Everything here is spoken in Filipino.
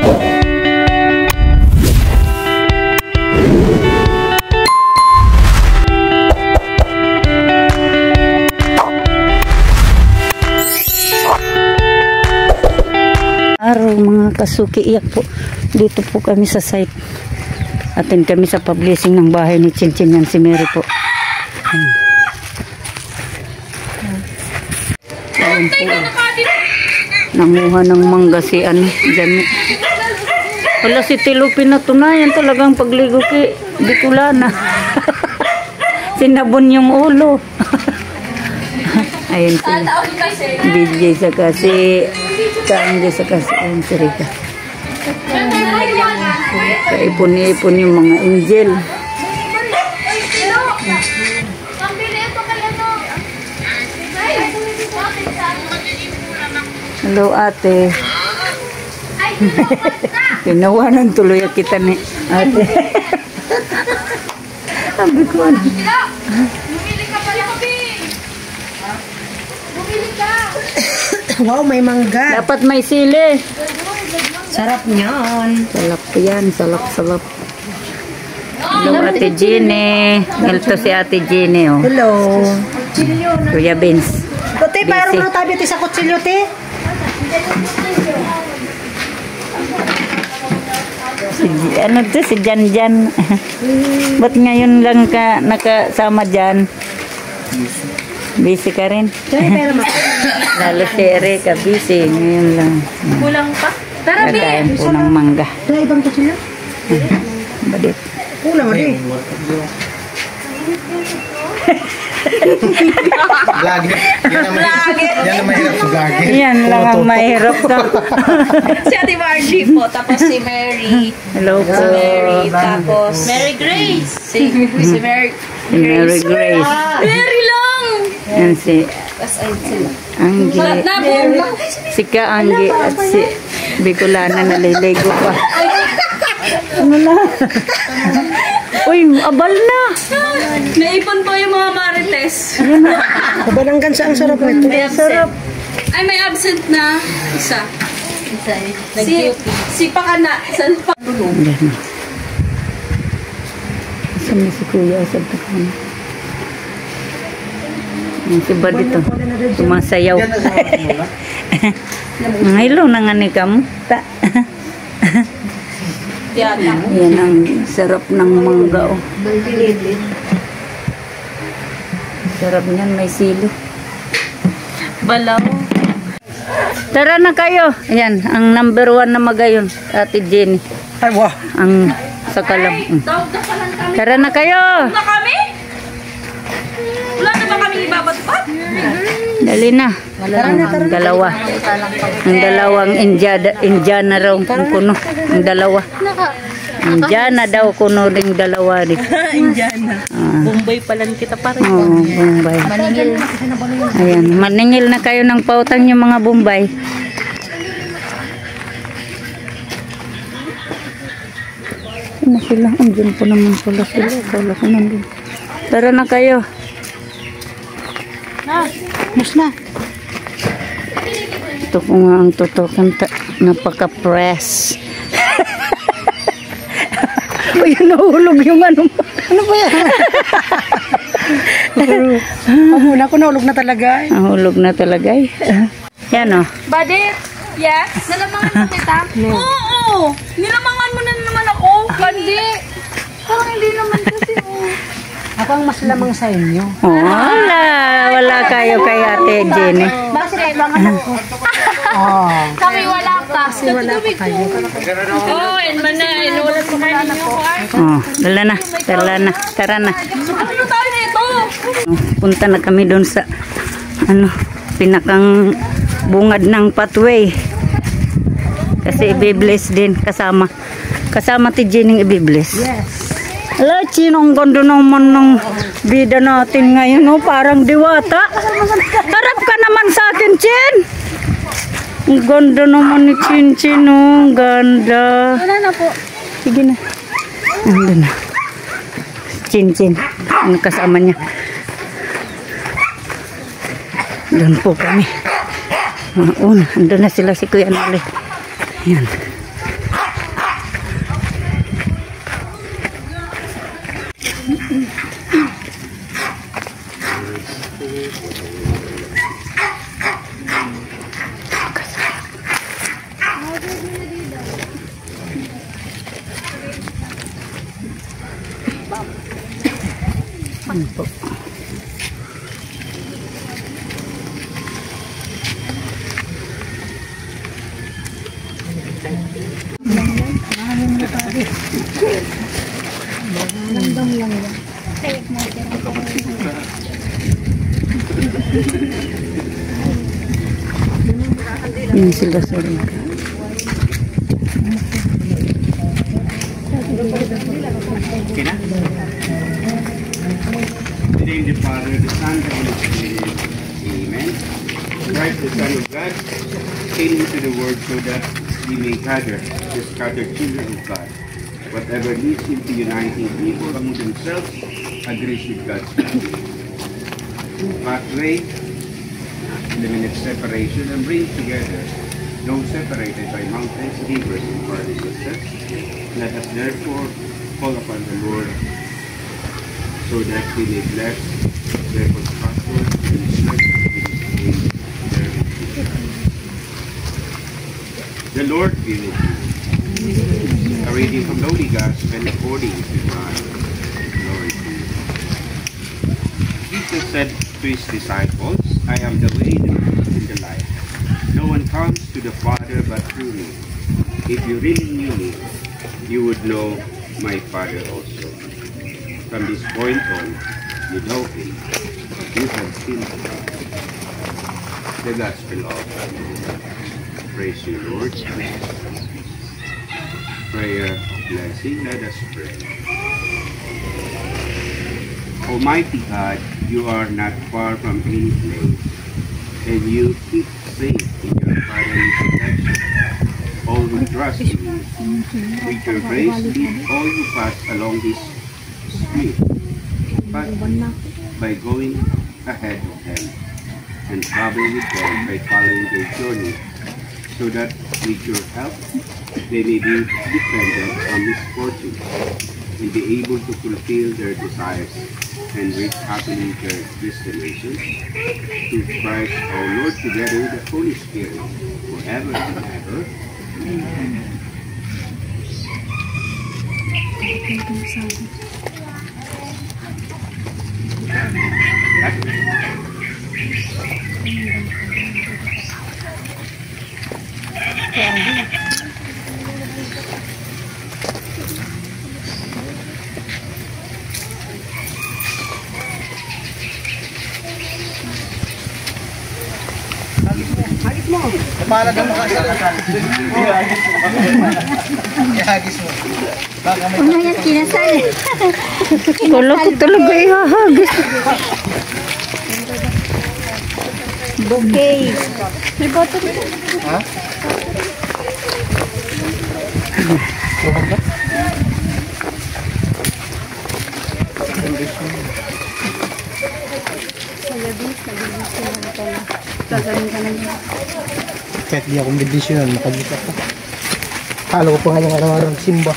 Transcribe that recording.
Araw mga kasuki, iyak po. Dito po kami sa site. Attend kami sa publishing ng bahay ni Chinchin, yan si Mary po. Ayan po. Nanguha ng mangga si Jami. Wala si Tilupi na tunayan talagang pagligo ki Bicolana. Sinabon yung ulo. Ayun po. DJ sa kasi Kaangge sa kasi ayun si Rika. Kaipon-ipon yung mga angel. Hello ate. Tinawanan tuloy kita ni ate. Sabi ko ano. Bumili ka pala kami. Bumili ka. Wow, may mangga. Dapat may sili. Sarap niyan. Salap yan, salap-salap. Hello ate Jenny. Ito si ate Jenny oh. Hello. Kuya Vince. Kote, parang mo tabi ti sa kutsilyo te. Ano to si Jan. Ba't ngayon lang ka nakasama dyan? Busy ka rin. Lalo si Erika busy ngayon lang. Kulang pa. Tara, Kakain po ng mangga. Dala ibang kutsilyo? Badit. Kulang mo di. Lagi. Yan ang mahirap sa lagi. Yan lang ang mahirap ka. Si Ate Margie po, tapos si Mary. Hello po. Si Mary, tapos Mary Grace. Si Mary Grace. Mary lang! Yan si Angge. Si Kaangge at si Bicolana naliligo pa. Ano na? Uy, abal na. Naipon po yung mga marites. Kabalanggan sa ang sarap nito. May absent. Ay, may absent na isa. Si Pakana. Saan pa? Saan na si Kuya? Saan pa kami? Si Bad ito. Sumasayaw. Ngayon na nga ni kamu. Yan ang sarap ng mangga oh. Sarap niyan, may sili. Balaw. Tara na kayo. Ayan, ang number 1 na magayon, Ate Jenny. Ay, wow. Ang sakalam. Tara na kayo. Na kami? Wala na ba kami ibabat-bat? Dali na. Ang dalawa. Ang dalawang Indiana raw ang kuno. Ang dalawa. Indiana daw kuno ring dalawa rin. Indiana. Bombay pala kita pa rin. Oo, Bombay. Maningil. Ayan, maningil na kayo ng pautang yung mga Bombay. Ano sila? Andyan po naman pala sila. Kala ko nandun. Tara na kayo. Mas na. Ito po nga ang tutukan. Napaka-press. Uy, nahulog yung ano. Ano ba yan? Muna ko nahulog na talaga. Nahulog na talaga eh. Yan o. Badit? Yes? Nalamangan mo kita? Oo! Nilamangan mo na naman ako. Hindi. Parang hindi naman kasi Ako ang mas lamang sa inyo. Wala kayo kay Ate Jenny. Bakit kailangan ako? Kami wala pa. Kasi wala pa kayo. Oo, inulat ko kayo ninyo ko. Tara na. Ano tayo na ito? Punta na kami doon sa pinakang bungad ng pathway. Kasi i-bless din kasama ti Jenny i-bless. Yes. Ala, Chinong ganda naman ng bida natin ngayon, no? Parang diwata. Harap ka naman sa akin, Chin. Ang ganda naman ni Chin, no? Ang ganda. Wala na po. Sige na. Nandun na. Chin. Ang kasama niya. Doon po kami. Andun na sila si Kuya Noli. Yan. Ano po? Yan sila sa rin. Okay na? Today the Father, the Son, and the Spirit. Amen. Christ, the Son of God, came into the world so that we may gather the scattered children of God. Whatever leads him to uniting people among themselves agrees with God's plan. Pathway eliminates separation and brings together those separated by mountains, rivers, and furnaces. Let us therefore call upon the Lord so that we may bless their constructors and strength in their The Lord be with you. A reading from the Holy Gospel according to John. Glory to you. Jesus said to his disciples, I am the way, the truth, and the life. No one comes to the Father but through me. If you really knew me, you would know my Father also. From this point on, you know him. You have seen him. The Gospel of God. Praise you, Lord. Prayer of blessing. Let us pray. Almighty God, you are not far from any place, and you keep safe in your fatherly protection all who trust in you. With your grace, lead all who pass along this street, but by going ahead of them, and travel with them by following their journey, so that with your help, they may be defended from misfortune, and be able to fulfill their desires and reach happily their destination. Through Christ our Lord, together with the Holy Spirit, forever and ever. Amen. Para daw makasalasan. Ihagis mo. Baka may Ano yan kinasal? Wala ko talaga ihahagis. Bouquet. May boto rin. ha? Kahit di akong bendisyonan, makagisa ko. Halo ko pa nga yung araw-araw simba.